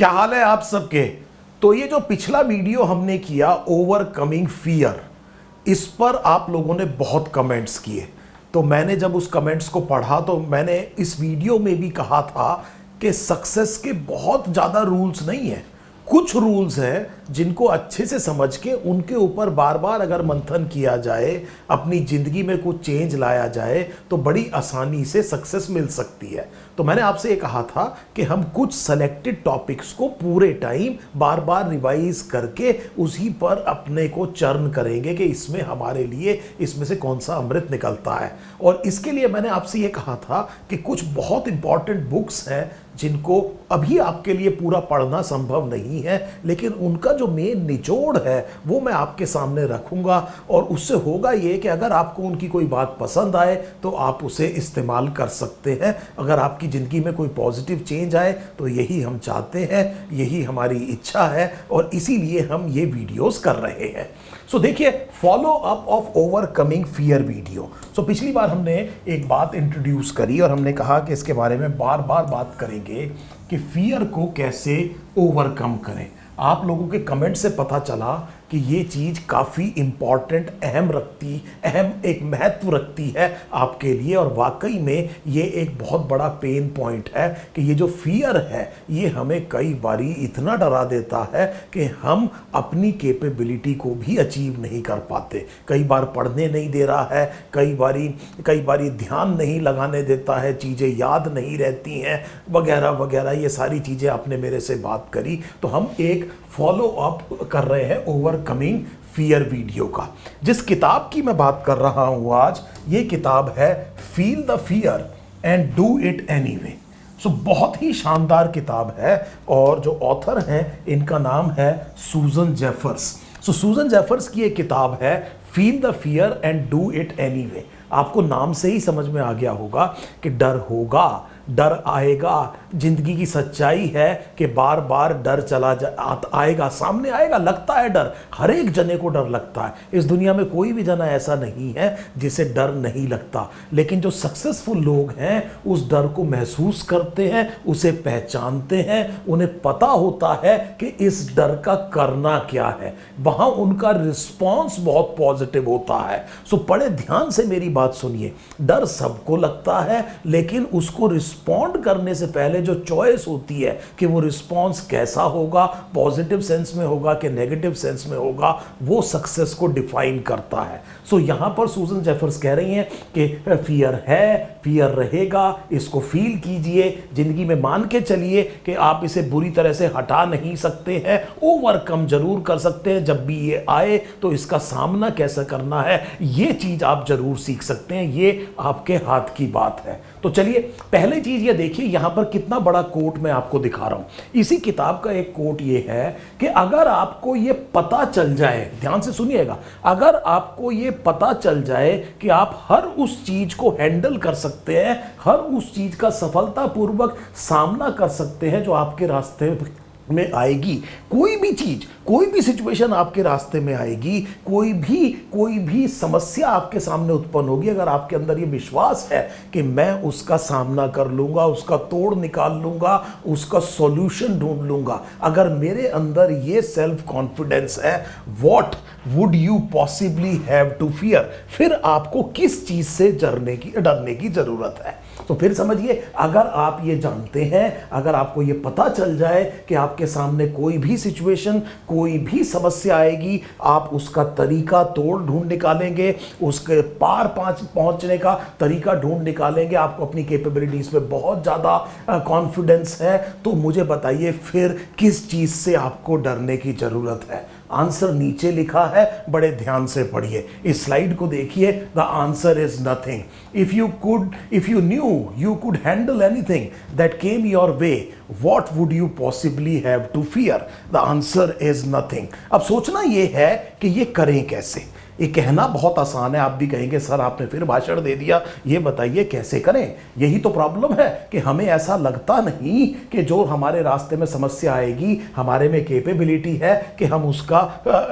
क्या हाल है आप सबके। तो ये जो पिछला वीडियो हमने किया ओवरकमिंग फियर, इस पर आप लोगों ने बहुत कमेंट्स किए। तो मैंने जब उस कमेंट्स को पढ़ा तो मैंने इस वीडियो में भी कहा था कि सक्सेस के बहुत ज़्यादा रूल्स नहीं है, कुछ रूल्स हैं जिनको अच्छे से समझ के उनके ऊपर बार बार अगर मंथन किया जाए, अपनी ज़िंदगी में कुछ चेंज लाया जाए तो बड़ी आसानी से सक्सेस मिल सकती है। तो मैंने आपसे ये कहा था कि हम कुछ सेलेक्टेड टॉपिक्स को पूरे टाइम बार बार रिवाइज करके उसी पर अपने को चर्न करेंगे कि इसमें हमारे लिए इसमें से कौन सा अमृत निकलता है। और इसके लिए मैंने आपसे ये कहा था कि कुछ बहुत इंपॉर्टेंट बुक्स हैं जिनको अभी आपके लिए पूरा पढ़ना संभव नहीं है, लेकिन उनका जो मेन निचोड़ है वो मैं आपके सामने रखूंगा। और उससे होगा ये कि अगर आपको उनकी कोई बात पसंद आए तो आप उसे इस्तेमाल कर सकते हैं। अगर आपकी ज़िंदगी में कोई पॉजिटिव चेंज आए तो यही हम चाहते हैं, यही हमारी इच्छा है और इसीलिए हम ये वीडियोस कर रहे हैं। सो देखिए, follow up of overcoming fear video. So पिछली बार हमने एक बात इंट्रोड्यूस करी और हमने कहा कि इसके बारे में बार बार बात करेंगे कि फियर को कैसे ओवरकम करें। आप लोगों के कमेंट से पता चला कि ये चीज़ काफ़ी इम्पॉर्टेंट, अहम एक महत्व रखती है आपके लिए। और वाकई में ये एक बहुत बड़ा पेन पॉइंट है कि ये जो फियर है ये हमें कई बारी इतना डरा देता है कि हम अपनी कैपेबिलिटी को भी अचीव नहीं कर पाते। कई बार पढ़ने नहीं दे रहा है, कई बारी ध्यान नहीं लगाने देता है, चीज़ें याद नहीं रहती हैं वगैरह वगैरह। ये सारी चीज़ें आपने मेरे से बात करी, तो हम एक फॉलो अप कर रहे हैं ओवरकमिंग फियर वीडियो का। जिस किताब की मैं बात कर रहा हूं आज, ये किताब है feel the fear and do it anyway. So बहुत ही शानदार किताब है और जो ऑथर हैं इनका नाम है सूजन जेफर्स। सो सूजन जेफर्स की एक किताब है feel the fear and do it anyway. आपको नाम से ही समझ में आ गया होगा कि डर होगा, डर आएगा। जिंदगी की सच्चाई है कि बार बार डर आएगा, सामने आएगा। लगता है डर, हर एक जने को डर लगता है। इस दुनिया में कोई भी जना ऐसा नहीं है जिसे डर नहीं लगता। लेकिन जो सक्सेसफुल लोग हैं उस डर को महसूस करते हैं, उसे पहचानते हैं, उन्हें पता होता है कि इस डर का करना क्या है। वहां उनका रिस्पॉन्स बहुत पॉजिटिव होता है। सो बड़े ध्यान से मेरी बात सुनिए। डर सबको लगता है, लेकिन उसको रिस्पॉन्ड करने से पहले जो चॉइस होती है कि वो रिस्पॉन्स कैसा होगा, पॉजिटिव सेंस में होगा कि नेगेटिव सेंस में होगा, वो सक्सेस को डिफाइन करता है। सो यहां पर सूजन जेफर्स कह रही हैं कि फियर है, फियर रहेगा, इसको फील कीजिए, जिंदगी में मान के चलिए कि आप इसे बुरी तरह से हटा नहीं सकते हैं, ओवरकम जरूर कर सकते हैं। जब भी ये आए तो इसका सामना कैसे करना है ये चीज आप जरूर सीख सकते हैं। ये आपके हाथ की बात है। तो चलिए, पहले चीज ये देखिए, यहां पर कितना बड़ा कोट मैं आपको दिखा रहा हूं। इसी किताब का एक कोट ये है कि अगर आपको ये पता चल जाए, ध्यान से सुनिएगा, अगर आपको ये पता चल जाए कि आप हर उस चीज को हैंडल कर सकते हैं, हर उस चीज का सफलतापूर्वक सामना कर सकते हैं जो आपके रास्ते में आएगी, कोई भी चीज, कोई भी सिचुएशन आपके रास्ते में आएगी, कोई भी समस्या आपके सामने उत्पन्न होगी, अगर आपके अंदर ये विश्वास है कि मैं उसका सामना कर लूंगा, उसका तोड़ निकाल लूंगा, उसका सॉल्यूशन ढूंढ लूंगा, अगर मेरे अंदर ये सेल्फ कॉन्फिडेंस है, what would you possibly have to fear. फिर आपको किस चीज से डरने की जरूरत है। तो फिर समझिए, अगर आप ये जानते हैं, अगर आपको ये पता चल जाए कि आपके सामने कोई भी सिचुएशन, कोई भी समस्या आएगी, आप उसका तरीका तोड़ ढूंढ निकालेंगे, उसके पार पहुंचने का तरीका ढूंढ निकालेंगे, आपको अपनी कैपेबिलिटीज पे बहुत ज़्यादा कॉन्फिडेंस है, तो मुझे बताइए फिर किस चीज़ से आपको डरने की ज़रूरत है। आंसर नीचे लिखा है, बड़े ध्यान से पढ़िए, इस स्लाइड को देखिए। The answer is nothing. If you new you could handle anything that came your way, what would you possibly have to fear? The answer is nothing. अब सोचना ये है कि ये करें कैसे। ये कहना बहुत आसान है, आप भी कहेंगे सर आपने फिर भाषण दे दिया, ये बताइए कैसे करें। यही तो प्रॉब्लम है कि हमें ऐसा लगता नहीं कि जो हमारे रास्ते में समस्या आएगी हमारे में कैपेबिलिटी है कि हम उसका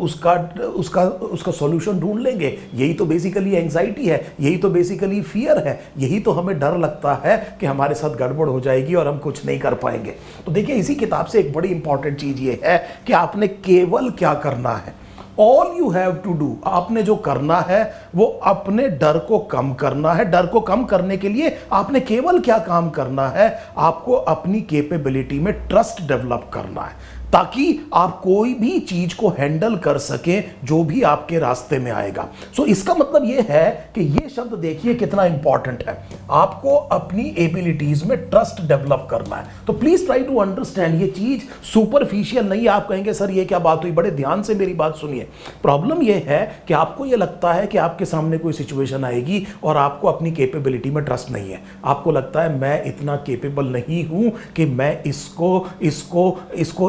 उसका उसका उसका सॉल्यूशन ढूंढ लेंगे। यही तो बेसिकली एंजाइटी है, यही तो बेसिकली फियर है, यही तो हमें डर लगता है कि हमारे साथ गड़बड़ हो जाएगी और हम कुछ नहीं कर पाएंगे। तो देखिए इसी किताब से एक बड़ी इंपॉर्टेंट चीज ये है कि आपने केवल क्या करना है, all you have to do, आपने जो करना है वो अपने डर को कम करना है। डर को कम करने के लिए आपने केवल क्या काम करना है, आपको अपनी कैपेबिलिटी में ट्रस्ट डेवलप करना है ताकि आप कोई भी चीज को हैंडल कर सकें जो भी आपके रास्ते में आएगा। सो इसका मतलब यह है कि यह शब्द देखिए कितना इंपॉर्टेंट है, आपको अपनी एबिलिटीज में ट्रस्ट डेवलप करना है। तो प्लीज ट्राई टू अंडरस्टैंड, ये चीज सुपरफिशियल नहीं है। आप कहेंगे सर ये क्या बात हुई, बड़े ध्यान से मेरी बात सुनिए। प्रॉब्लम यह है कि आपको यह लगता है कि आपके सामने कोई सिचुएशन आएगी और आपको अपनी कैपेबिलिटी में ट्रस्ट नहीं है। आपको लगता है मैं इतना कैपेबल नहीं हूं कि मैं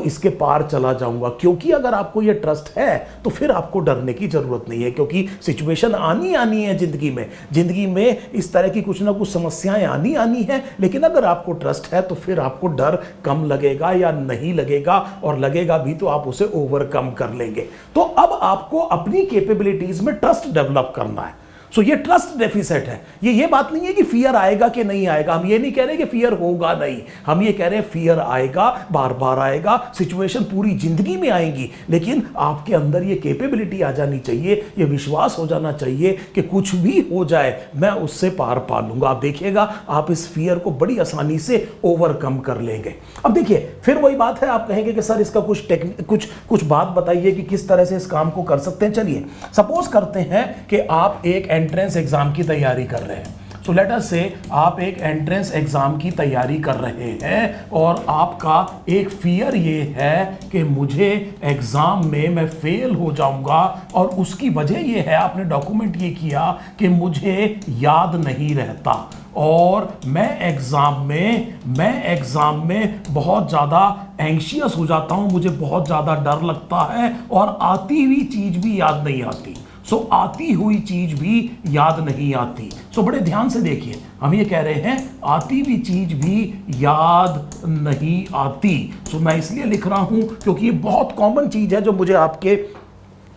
इसके पार चला जाऊंगा। क्योंकि अगर आपको यह ट्रस्ट है तो फिर आपको डरने की जरूरत नहीं है, क्योंकि सिचुएशन आनी है जिंदगी में इस तरह की कुछ ना कुछ समस्याएं आनी है। लेकिन अगर आपको ट्रस्ट है तो फिर आपको डर कम लगेगा या नहीं लगेगा, और लगेगा भी तो आप उसे ओवरकम कर लेंगे। तो अब आपको अपनी कैपेबिलिटीज में ट्रस्ट डेवलप करना है। सो ये ट्रस्ट डेफिसिट है। ये बात नहीं है कि फियर आएगा कि नहीं आएगा, हम ये नहीं कह रहे कि फियर होगा नहीं, हम ये कह रहे हैं फियर आएगा, बार बार आएगा, सिचुएशन पूरी जिंदगी में आएंगी, लेकिन आपके अंदर ये कैपेबिलिटी आ जानी चाहिए, ये विश्वास हो जाना चाहिए कि कुछ भी हो जाए मैं उससे पार पा लूंगा। आप देखिएगा आप इस फियर को बड़ी आसानी से ओवरकम कर लेंगे। अब देखिए फिर वही बात है, आप कहेंगे कि सर इसका कुछ बात बताइए कि किस तरह से इस काम को कर सकते हैं। चलिए सपोज करते हैं कि आप एक एंट्रेंस एग्जाम की तैयारी कर रहे हैं। सो लेट अस से आप एक एंट्रेंस एग्जाम की तैयारी कर रहे हैं और आपका एक फियर ये है कि मुझे एग्जाम में मैं फेल हो जाऊंगा, और उसकी वजह ये है आपने डॉक्यूमेंट ये किया कि मुझे याद नहीं रहता और मैं एग्जाम में बहुत ज़्यादा एंशियस हो जाता हूं, मुझे बहुत ज़्यादा डर लगता है और आती हुई चीज़ भी याद नहीं आती। आती हुई चीज भी याद नहीं आती। बड़े ध्यान से देखिए, हम ये कह रहे हैं आती हुई चीज भी याद नहीं आती। मैं इसलिए लिख रहा हूं क्योंकि ये बहुत कॉमन चीज है जो मुझे आपके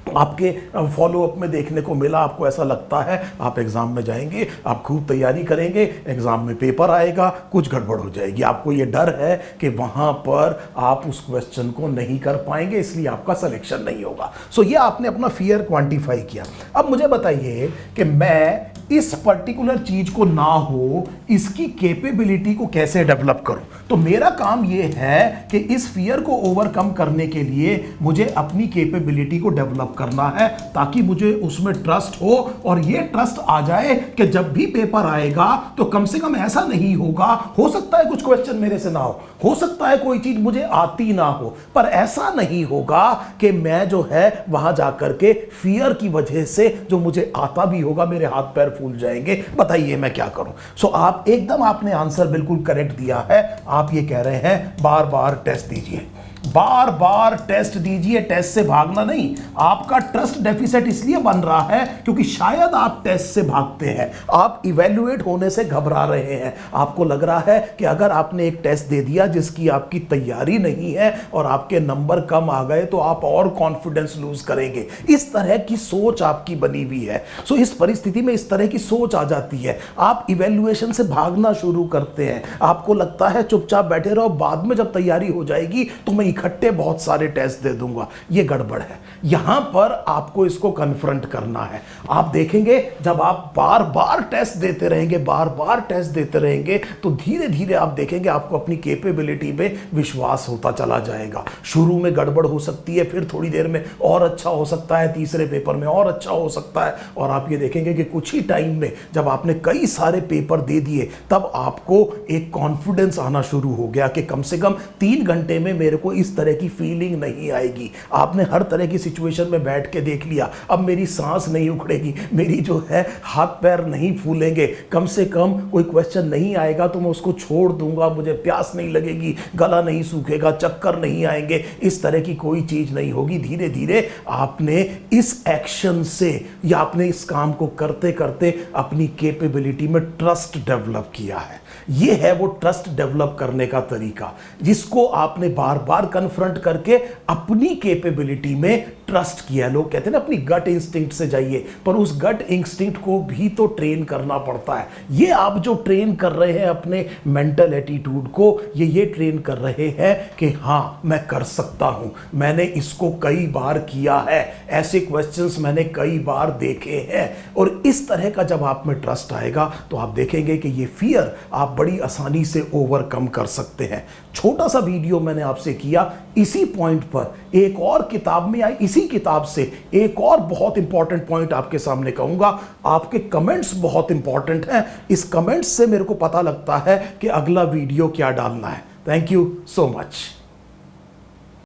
फॉलोअप में देखने को मिला। आपको ऐसा लगता है आप एग्जाम में जाएंगे, आप खूब तैयारी करेंगे, एग्जाम में पेपर आएगा, कुछ गड़बड़ हो जाएगी, आपको ये डर है कि वहां पर आप उस क्वेश्चन को नहीं कर पाएंगे, इसलिए आपका सिलेक्शन नहीं होगा। ये आपने अपना फियर क्वांटिफाई किया। अब मुझे बताइए कि मैं इस पर्टिकुलर चीज को ना हो इसकी कैपेबिलिटी को कैसे डेवलप करूं। तो मेरा काम यह है कि इस फियर को ओवरकम करने के लिए मुझे अपनी कैपेबिलिटी को डेवलप करना है ताकि मुझे उसमें ट्रस्ट हो, और यह ट्रस्ट आ जाए कि जब भी पेपर आएगा तो कम से कम ऐसा नहीं होगा, हो सकता है कुछ क्वेश्चन मेरे से ना हो सकता है कोई चीज मुझे आती ना हो, पर ऐसा नहीं होगा कि मैं जो है वहां जाकर के फियर की वजह से जो मुझे आता भी होगा मेरे हाथ पैर फूल जाएंगे। बताइए मैं क्या करूं। आप एकदम आपने आंसर बिल्कुल करेक्ट दिया है। आप ये कह रहे हैं बार बार टेस्ट दीजिए, बार बार टेस्ट दीजिए, टेस्ट से भागना नहीं। आपका ट्रस्ट डेफिसिट इसलिए बन रहा है क्योंकि शायद आप टेस्ट से भागते हैं, आप इवैल्यूएट होने से घबरा रहे हैं। आपको लग रहा है कि अगर आपने एक टेस्ट दे दिया जिसकी आपकी तैयारी नहीं है और आपके नंबर कम आ गए तो आप और कॉन्फिडेंस लूज करेंगे। इस तरह की सोच आपकी बनी हुई है। इस परिस्थिति में इस तरह की सोच आ जाती है, आप इवैल्यूएशन से भागना शुरू करते हैं। आपको लगता है चुपचाप बैठे रहो, बाद में जब तैयारी हो जाएगी तो मैं इकट्ठे बहुत सारे टेस्ट दे दूंगा। ये गड़बड़ है। यहां पर आपको इसको कन्फ्रंट करना है। आप देखेंगे जब आप बार बार टेस्ट देते रहेंगे, बार बार टेस्ट देते रहेंगे, तो धीरे धीरे आप देखेंगे आपको अपनी कैपेबिलिटी में विश्वास होता चला जाएगा। शुरू में गड़बड़ हो सकती है, फिर थोड़ी देर में और अच्छा हो सकता है, तीसरे पेपर में और अच्छा हो सकता है, और आप ये देखेंगे कि कुछ ही टाइम में जब आपने कई सारे पेपर दे दिए तब आपको एक कॉन्फिडेंस आना शुरू हो गया कि कम से कम 3 घंटे में मेरे को इस इस तरह की फीलिंग नहीं आएगी। आपने हर तरह की सिचुएशन में बैठ के देख लिया, अब मेरी सांस नहीं उखड़ेगी, मेरी जो है हाथ पैर नहीं फूलेंगे, कम से कम कोई क्वेश्चन नहीं आएगा तो मैं उसको छोड़ दूंगा, मुझे प्यास नहीं लगेगी, गला नहीं सूखेगा, चक्कर नहीं आएंगे, इस तरह की कोई चीज नहीं होगी। धीरे धीरे आपने इस एक्शन से या आपने इस काम को करते करते अपनी कैपेबिलिटी में ट्रस्ट डेवलप किया है। ये है वो ट्रस्ट डेवलप करने का तरीका जिसको आपने बार बार कन्फ्रंट करके अपनी कैपेबिलिटी में ट्रस्ट किया। लोग कहते हैं ना अपनी गट इंस्टिंक्ट से जाइए, पर उस गट इंस्टिंक्ट को भी तो ट्रेन करना पड़ता है। ये आप जो ट्रेन कर रहे हैं अपने मेंटल एटीट्यूड को, ये ट्रेन कर रहे हैं कि हाँ मैं कर सकता हूं, मैंने इसको कई बार किया है, ऐसे क्वेश्चंस मैंने कई बार देखे हैं। और इस तरह का जब आप में ट्रस्ट आएगा तो आप देखेंगे कि ये फियर आप बड़ी आसानी से ओवरकम कर सकते हैं। छोटा सा वीडियो मैंने आपसे किया इसी पॉइंट पर, एक और किताब में आई, इसी किताब से एक और बहुत इंपॉर्टेंट पॉइंट आपके सामने कहूंगा। आपके कमेंट्स बहुत इंपॉर्टेंट हैं, इस कमेंट्स से मेरे को पता लगता है कि अगला वीडियो क्या डालना है। Thank you so much.